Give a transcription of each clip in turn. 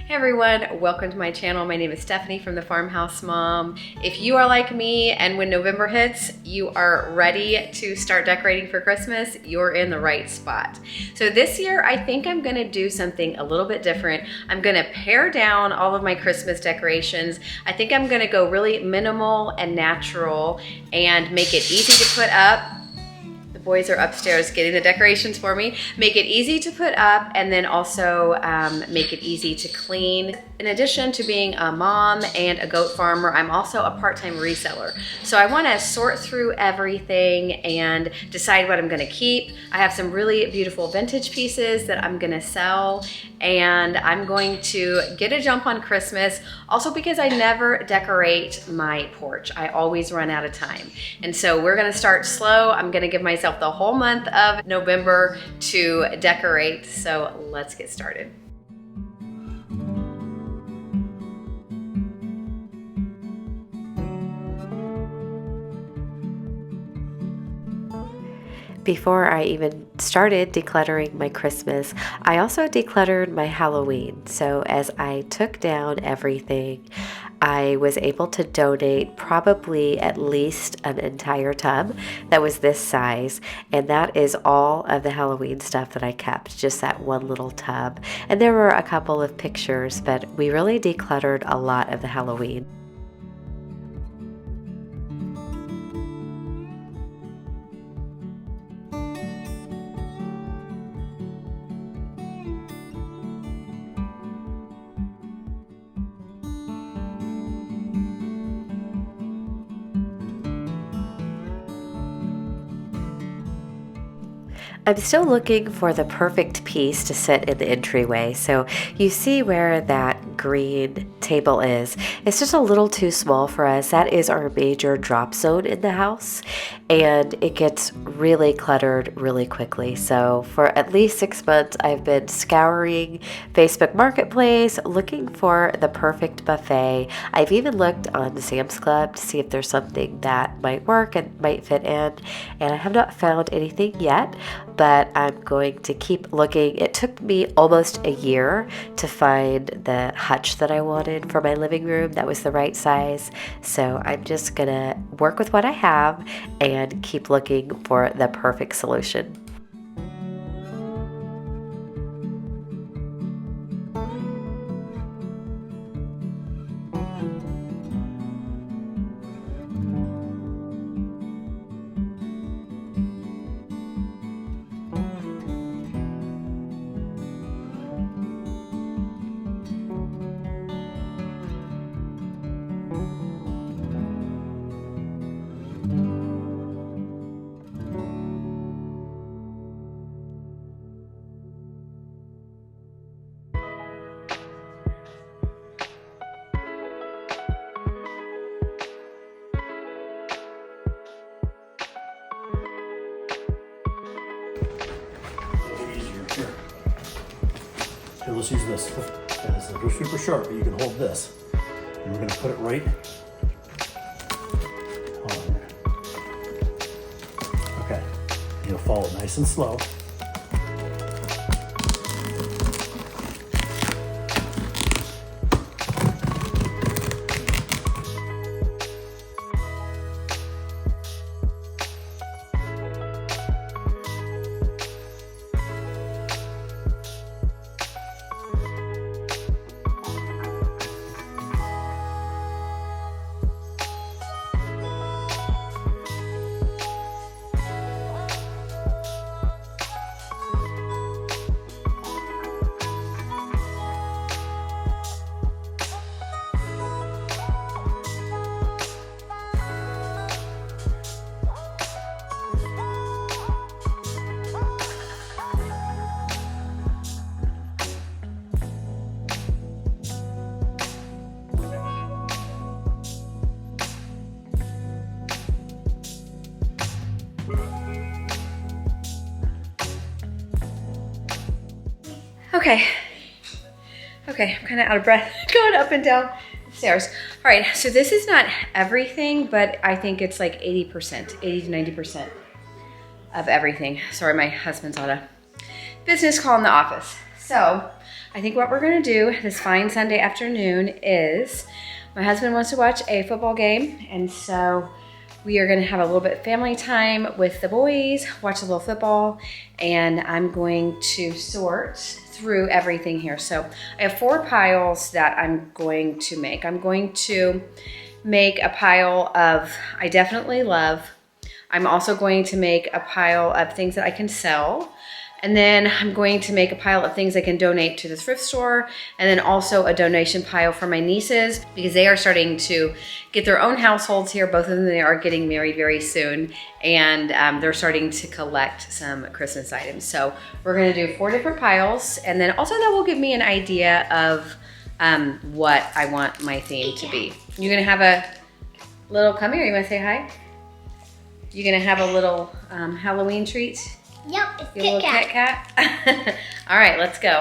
Hey everyone, welcome to my channel. My name is Stephanie from the Farmhouse Mom. If you are like me and when November hits, you are ready to start decorating for Christmas, you're in the right spot. So this year, I think I'm gonna do something a little bit different. I'm gonna pare down all of my Christmas decorations. I think I'm gonna go really minimal and natural and make it easy to put up. The boys are upstairs getting the decorations for me. Make it easy to put up and then also make it easy to clean. In addition to being a mom and a goat farmer, I'm also a part-time reseller. So I wanna sort through everything and decide what I'm gonna keep. I have some really beautiful vintage pieces that I'm gonna sell, and I'm going to get a jump on Christmas, also because I never decorate my porch. I always run out of time. And so we're gonna start slow. I'm gonna give myself the whole month of November to decorate. So let's get started. Before I even started decluttering my Christmas, I also decluttered my Halloween. So as I took down everything, I was able to donate probably at least an entire tub that was this size. And that is all of the Halloween stuff that I kept, just that one little tub. And there were a couple of pictures, but we really decluttered a lot of the Halloween. I'm still looking for the perfect piece to sit in the entryway. So you see where that green table is. It's just a little too small for us. That is our major drop zone in the house, and it gets really cluttered really quickly. So for at least 6 months, I've been scouring Facebook Marketplace, looking for the perfect buffet. I've even looked on Sam's Club to see if there's something that might work and might fit in, and I have not found anything yet, but I'm going to keep looking. It took me almost a year to find the hutch that I wanted for my living room that was the right size. So I'm just gonna work with what I have and keep looking for the perfect solution. Here, let's use this. This is super sharp, but you can hold this. And we're gonna put it right on there. Okay, you'll follow it nice and slow. Okay, I'm kind of out of breath going up and down the stairs. All right, so this is not everything, but I think it's like 80%, 80 to 90% of everything. Sorry, my husband's on a business call in the office. So I think what we're gonna do this fine Sunday afternoon is my husband wants to watch a football game, and so we are gonna have a little bit of family time with the boys, watch a little football, and I'm going to sort through everything here. So I have 4 piles that I'm going to make. I'm going to make a pile of I definitely love. I'm also going to make a pile of things that I can sell. And then I'm going to make a pile of things I can donate to the thrift store, and then also a donation pile for my nieces because they are starting to get their own households here. Both of them, they are getting married very soon, and they're starting to collect some Christmas items. So we're gonna do 4 different piles, and then also that will give me an idea of what I want my theme to be. You're gonna have a little, come here, you wanna say hi? You're gonna have a little Halloween treat? Yep, it's Your little Kit Kit Kat. All right, let's go.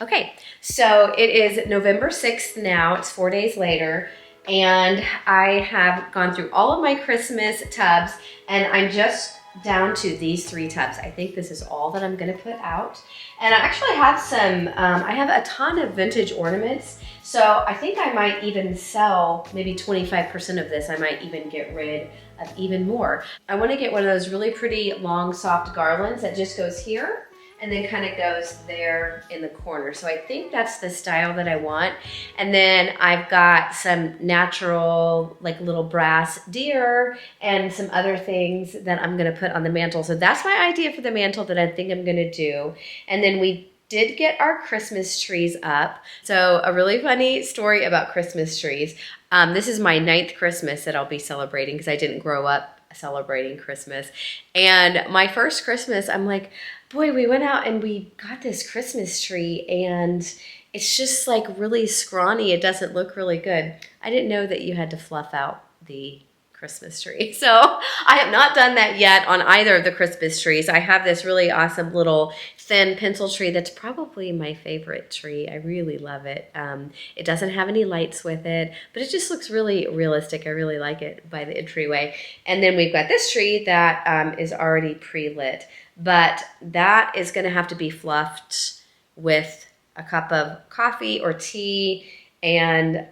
Okay, so it is November 6th now. It's 4 days later, and I have gone through all of my Christmas tubs, and I'm just down to these 3 tubs. I think this is all that I'm gonna put out. And I actually have some, I have a ton of vintage ornaments, so I think I might even sell maybe 25% of this. I might even get rid of even more. I wanna get one of those really pretty long, soft garlands that just goes here, and then kind of goes there in the corner. So I think that's the style that I want. And then I've got some natural, like little brass deer and some other things that I'm gonna put on the mantle. So that's my idea for the mantle that I think I'm gonna do. And then we did get our Christmas trees up. So a really funny story about Christmas trees. This is my 9th Christmas that I'll be celebrating because I didn't grow up celebrating Christmas. And my first Christmas, I'm like, boy, we went out and we got this Christmas tree and it's just like really scrawny. It doesn't look really good. I didn't know that you had to fluff out the Christmas tree. So I have not done that yet on either of the Christmas trees. I have this really awesome little thin pencil tree that's probably my favorite tree. I really love it. It doesn't have any lights with it, but it just looks really realistic. I really like it by the Entryway. And then we've got this tree that is already pre-lit, but that is gonna have to be fluffed with a cup of coffee or tea and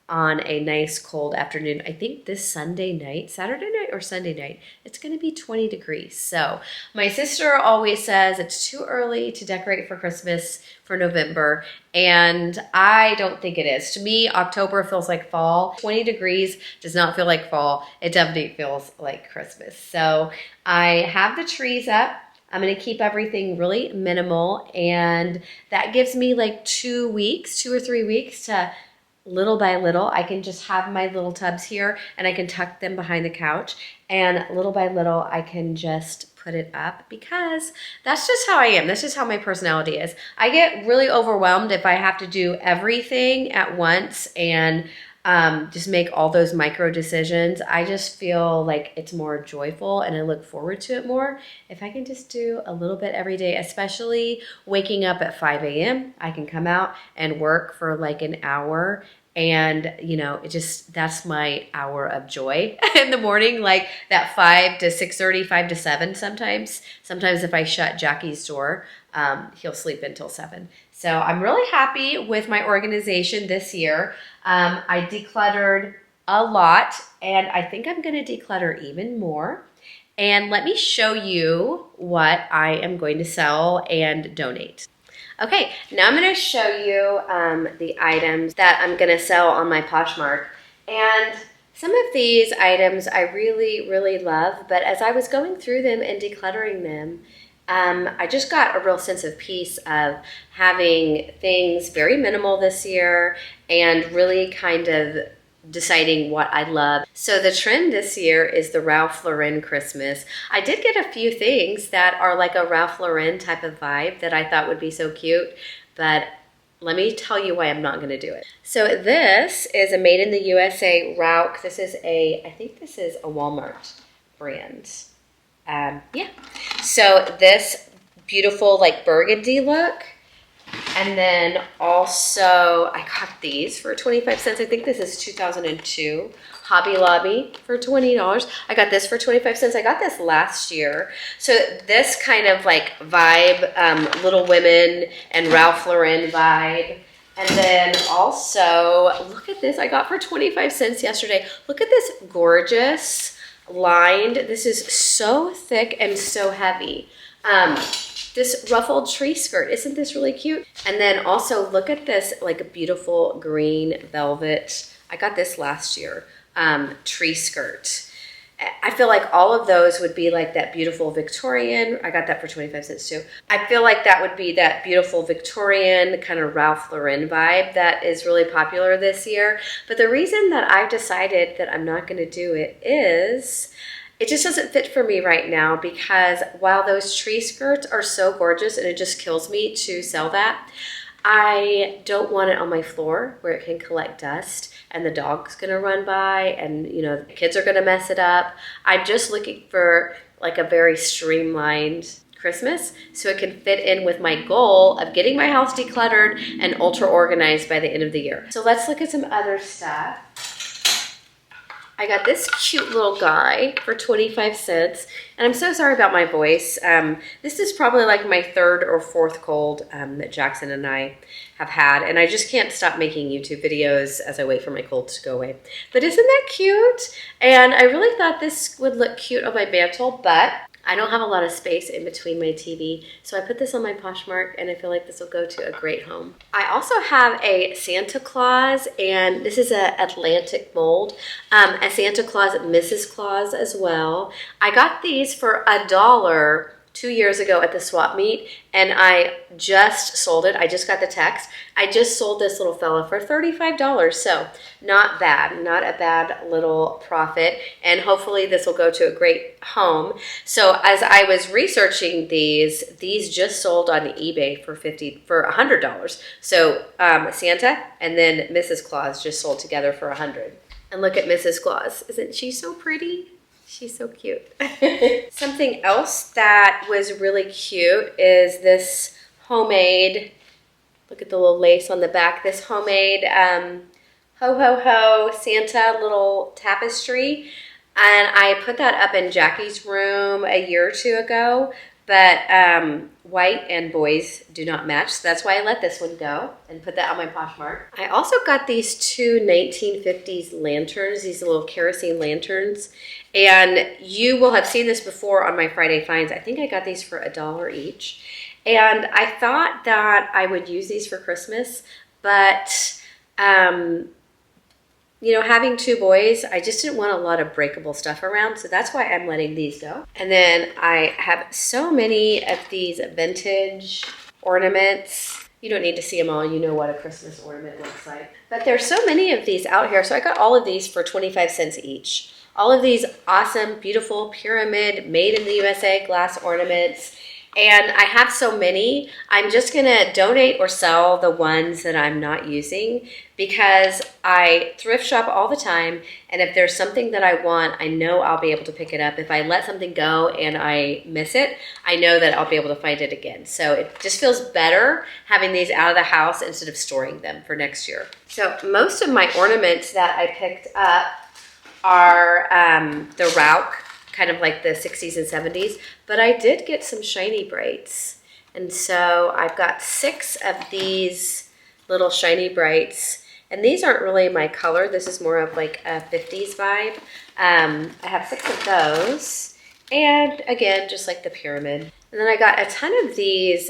on a nice cold afternoon. I think this Sunday night, Saturday night or Sunday night, it's gonna be 20 degrees. So my sister always says it's too early to decorate for Christmas for November, and I don't think it is. To me, October feels like fall. 20 degrees does not feel like fall. It definitely feels like Christmas. So I have the trees up. I'm gonna keep everything really minimal, and that gives me like 2 weeks, 2 or 3 weeks to little by little, I can just have my little tubs here and I can tuck them behind the couch, and little by little I can just put it up because that's just how I am. That's just how my personality is. I get really overwhelmed if I have to do everything at once and just make all those micro decisions. I just feel like it's more joyful and I look forward to it more if I can just do a little bit every day, especially waking up at 5 a.m. I can come out and work for like an hour, and you know, it just, that's my hour of joy in the morning, like that 5 to 6:30, 5 to 7 sometimes. Sometimes if I shut Jackie's door, he'll sleep until 7. So I'm really happy with my organization this year. I decluttered a lot, and I think I'm gonna declutter even more. And let me show you what I am going to sell and donate. Okay, now I'm gonna show you the items that I'm gonna sell on my Poshmark. And some of these items I really, really love, but as I was going through them and decluttering them, I just got a real sense of peace of having things very minimal this year and really kind of deciding what I love. So the trend this year is the Ralph Lauren Christmas. I did get a few things that are like a Ralph Lauren type of vibe that I thought would be so cute, but Let me tell you why I'm not going to do it. So this is a made in the USA Rauch. This is I think this is a Walmart brand. Yeah. So this beautiful like burgundy look. And then also I got these for 25 cents. I think this is 2002. Hobby Lobby for $20. I got this for 25 cents. I got this last year. So this kind of like vibe, Little Women and Ralph Lauren vibe. And then also, look at this. I got for 25 cents yesterday. Look at this gorgeous lined. This is so thick and so heavy. This ruffled tree skirt. Isn't this really cute? And then also look at this like beautiful green velvet. I got this last year. Tree skirt. I feel like all of those would be like that beautiful Victorian. I got that for 25 cents too. I feel like that would be that beautiful Victorian kind of Ralph Lauren vibe that is really popular this year. But the reason that I've decided that I'm not going to do it is it just doesn't fit for me right now, because while those tree skirts are so gorgeous and it just kills me to sell that, I don't want it on my floor where it can collect dust and the dog's gonna run by and the kids are gonna mess it up. I'm just looking for like a very streamlined Christmas so it can fit in with my goal of getting my house decluttered and ultra organized by the end of the year. So let's look at some other stuff. I got this cute little guy for 25 cents. And I'm so sorry about my voice. This is probably like my third or fourth cold that Jackson and I have had. And I just can't stop making YouTube videos as I wait for my cold to go away. But isn't that cute? And I really thought this would look cute on my mantle, but I don't have a lot of space in between my TV, so I put this on my Poshmark, and I feel like this will go to a great home. I also have a Santa Claus, and this is an Atlantic mold, a Santa Claus, Mrs. Claus as well. I got these for $1 2 years ago at the swap meet, and I just sold it. I just got the text. I just sold this little fella for $35, so not bad, not a bad little profit, and hopefully this will go to a great home. So as I was researching these just sold on eBay for $100. So Santa and then Mrs. Claus just sold together for $100. And look at Mrs. Claus. Isn't she so pretty? She's so cute. Something else that was really cute is this homemade, look at the little lace on the back, this homemade ho ho ho Santa little tapestry. And I put that up in Jackie's room a year or two ago, but white and boys do not match. So that's why I let this one go and put that on my Poshmark. I also got these two 1950s lanterns, these little kerosene lanterns. And you will have seen this before on my Friday finds. I think I got these for $1 each. And I thought that I would use these for Christmas, but having two boys, I just didn't want a lot of breakable stuff around, so that's why I'm letting these go. And then I have so many of these vintage ornaments. You don't need to see them all. You know what a Christmas ornament looks like. But there's so many of these out here, so I got all of these for 25 cents each. All of these awesome, beautiful pyramid, made in the USA glass ornaments. And I have so many, I'm just gonna donate or sell the ones that I'm not using, because I thrift shop all the time, and if there's something that I want, I know I'll be able to pick it up. If I let something go and I miss it, I know that I'll be able to find it again. So it just feels better having these out of the house instead of storing them for next year. So most of my ornaments that I picked up are the Rauch, kind of like the 60s and 70s, but I did get some shiny brights. And so I've got 6 of these little shiny brights, and these aren't really my color. This is more of like a 50s vibe. I have 6 of those, and again, just like the pyramid. And then I got a ton of these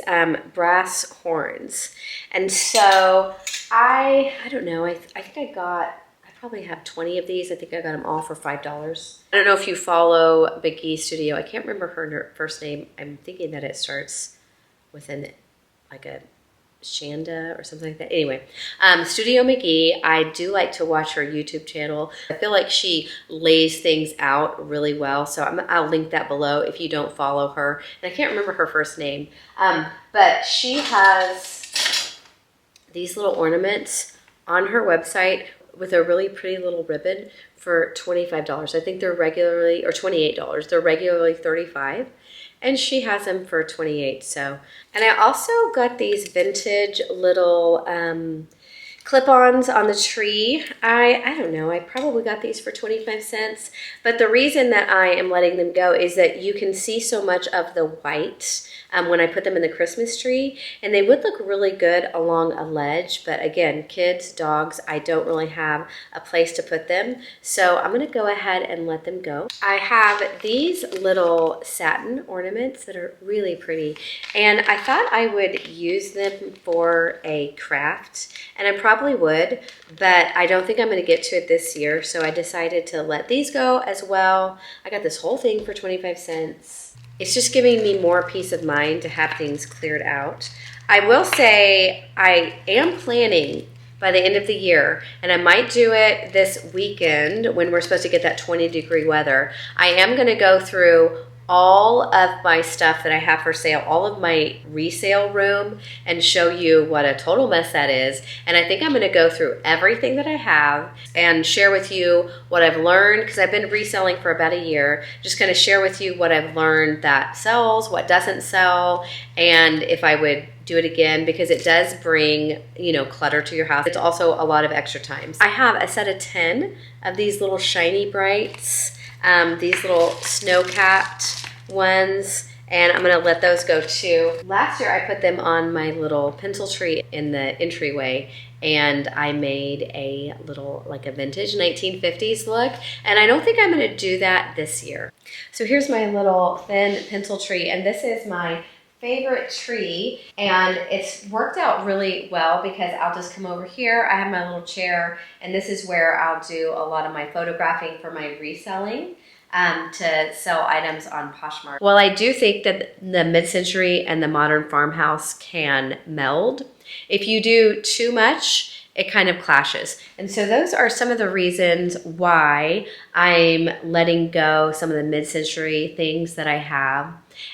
brass horns. And so I don't know, I think I probably have 20 of these. I think I got them all for $5. I don't know if you follow Big E Studio. I can't remember her first name. I'm thinking that it starts with like a Shanda or something like that. Anyway, Studio McGee, I do like to watch her YouTube channel. I feel like she lays things out really well, so I'll link that below if you don't follow her. And I can't remember her first name, but she has these little ornaments on her website with a really pretty little ribbon for $25. I think they're regularly, or $28. They're regularly $35. And she has them for $28. So, and I also got these vintage little clip-ons on the tree. I don't know, I probably got these for 25 cents. But the reason that I am letting them go is that you can see so much of the white when I put them in the Christmas tree, and they would look really good along a ledge. But again, kids, dogs, I don't really have a place to put them. So I'm gonna go ahead and let them go. I have these little satin ornaments that are really pretty, and I thought I would use them for a craft, and I probably would, but I don't think I'm gonna get to it this year, so I decided to let these go as well. I got this whole thing for 25 cents. It's just giving me more peace of mind to have things cleared out. I will say I am planning by the end of the year, and I might do it this weekend when we're supposed to get that 20-degree weather. I am gonna go through all of my stuff that I have for sale, all of my resale room, and show you what a total mess that is. And I think I'm gonna go through everything that I have and share with you what I've learned, because I've been reselling for about a year. Just gonna share with you what I've learned that sells, what doesn't sell, and if I would do it again, because it does bring, you know, clutter to your house. It's also a lot of extra time. I have a set of 10 of these little shiny brights, these little snow-capped ones, and I'm gonna let those go too. Last year I put them on my little pencil tree in the entryway, and I made a little, like a vintage 1950s look, and I don't think I'm gonna do that this year. So here's my little thin pencil tree, and this is my favorite tree, and it's worked out really well because I'll just come over here. I have my little chair, and this is where I'll do a lot of my photographing for my reselling to sell items on Poshmark. Well, I do think that the mid-century and the modern farmhouse can meld. If you do too much, it kind of clashes. And so those are some of the reasons why I'm letting go some of the mid-century things that I have.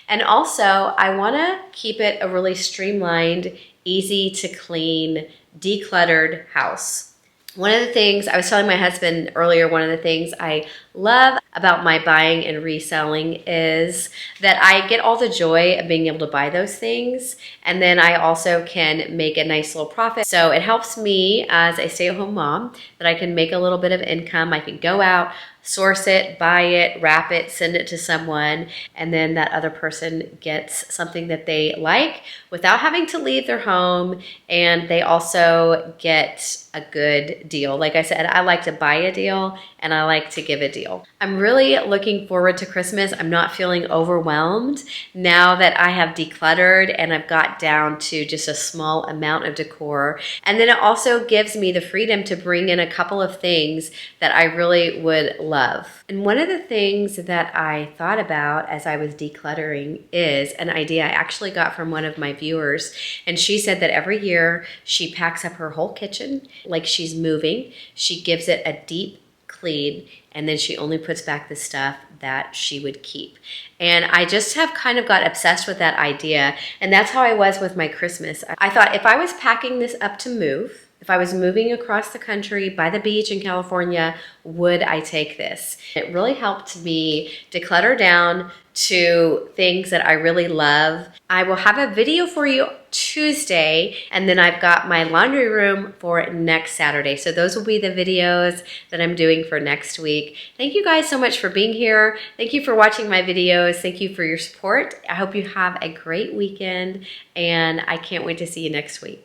And also, I wanna keep it a really streamlined, easy to clean, decluttered house. One of the things, I was telling my husband earlier, one of the things I love about my buying and reselling is that I get all the joy of being able to buy those things, and then I also can make a nice little profit. So it helps me as a stay-at-home mom that I can make a little bit of income. I can go out, source it, buy it, wrap it, send it to someone, and then that other person gets something that they like without having to leave their home, and they also get a good deal. Like I said, I like to buy a deal and I like to give a deal. I'm really looking forward to Christmas. I'm not feeling overwhelmed now that I have decluttered and I've got down to just a small amount of decor. And then it also gives me the freedom to bring in a couple of things that I really would love. And one of the things that I thought about as I was decluttering is an idea I actually got from one of my viewers. And she said that every year she packs up her whole kitchen like she's moving. She gives it a deep clean, and then she only puts back the stuff that she would keep. And I just have kind of got obsessed with that idea. And that's how I was with my Christmas. I thought if I was packing this up to move, if I was moving across the country by the beach in California, would I take this? It really helped me declutter down to things that I really love. I will have a video for you Tuesday, and then I've got my laundry room for next Saturday. So those will be the videos that I'm doing for next week. Thank you guys so much for being here. Thank you for watching my videos. Thank you for your support. I hope you have a great weekend, and I can't wait to see you next week.